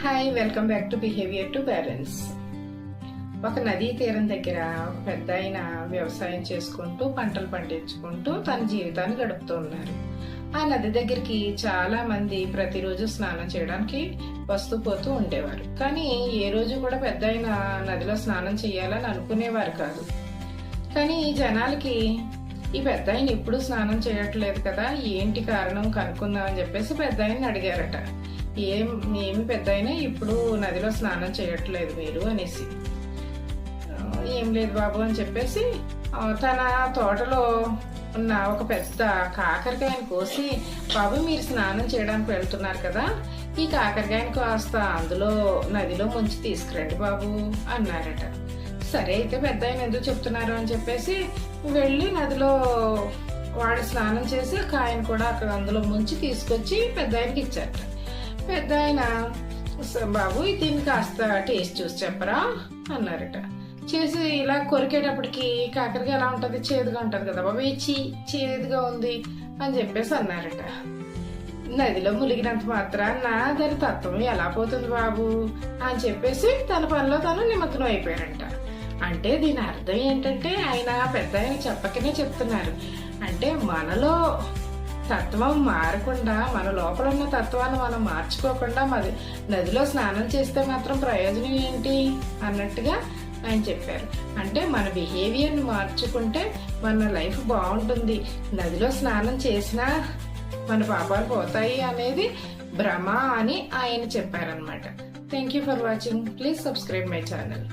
Hi, welcome back to behaviour to parents. ఒక నదీ తీరం దగ్గర ఒక పెద్ద ఆయన వ్యవసాయం చేసుకుంటూ పంటలు పండించుకుంటూ తన జీవితాన్ని గడుపుతూ ఉన్నారు. ఆ నది దగ్గరికి చాలా మంది ప్రతిరోజు స్నానం చేయడానికి వస్తూ పోతూ ఉండేవారు. కానీ ఏ రోజు కూడా పెద్ద ఆయన నదిలో స్నానం చేయాలని అనుకునేవారు కాదు. కానీ జనాలకి ఈ పెద్ద ఆయన ఎప్పుడు స్నానం చేయట్లేదు కదా, ఏంటి కారణం కనుక్కుందామని చెప్పేసి పెద్ద ఆయన్ని అడిగారట. ఏమి పెద్ద అయినా ఇప్పుడు నదిలో స్నానం చేయట్లేదు మీరు అనేసి. ఏం లేదు బాబు అని చెప్పేసి తన తోటలో ఉన్న ఒక పెద్ద కాకరకాయని కోసి, బాబు మీరు స్నానం చేయడానికి వెళ్తున్నారు కదా, ఈ కాకరకాయని కాస్త అందులో నదిలో ముంచి తీసుకురండి బాబు అన్నారట. సరే అయితే పెద్ద ఆయన ఎందుకు చెప్తున్నారు అని చెప్పేసి వెళ్ళి నదిలో వాడు స్నానం చేసి కాయను కూడా అక్కడ అందులో ముంచి తీసుకొచ్చి పెద్ద ఆయనకి ఇచ్చారట. పెద్ద ఆయన, బాబు దీన్ని కాస్త టేస్ట్ చూసి చెప్పరా అన్నారట. చేసి ఇలా కొరికేటప్పటికి కాకరకాయ ఎలా ఉంటది, చేదుగా ఉంటది కదా బాబు, చేదుగా ఉంది అని చెప్పేసి అన్నారట. నదిలో ములిగినంత మాత్రాన దాని తత్వం ఎలా పోతుంది బాబు అని చెప్పేసి తన పనిలో తను నిమగ్నం అయిపోయారంట. అంటే దీని అర్థం ఏంటంటే ఆయన పెద్ద ఆయన చెప్పకనే చెప్తున్నారు. అంటే మనలో తత్వం మారకుండా, మన లోపల ఉన్న తత్వాన్ని మనం మార్చుకోకుండా మరి నదిలో స్నానం చేస్తే మాత్రం ప్రయోజనం ఏంటి అన్నట్టుగా ఆయన చెప్పారు. అంటే మన బిహేవియర్ని మార్చుకుంటే మన లైఫ్ బాగుంటుంది, నదిలో స్నానం చేసినా మన పాపాలు పోతాయి అనేది భ్రమ అని ఆయన చెప్పారనమాట. Thank you for watching. Please subscribe my channel.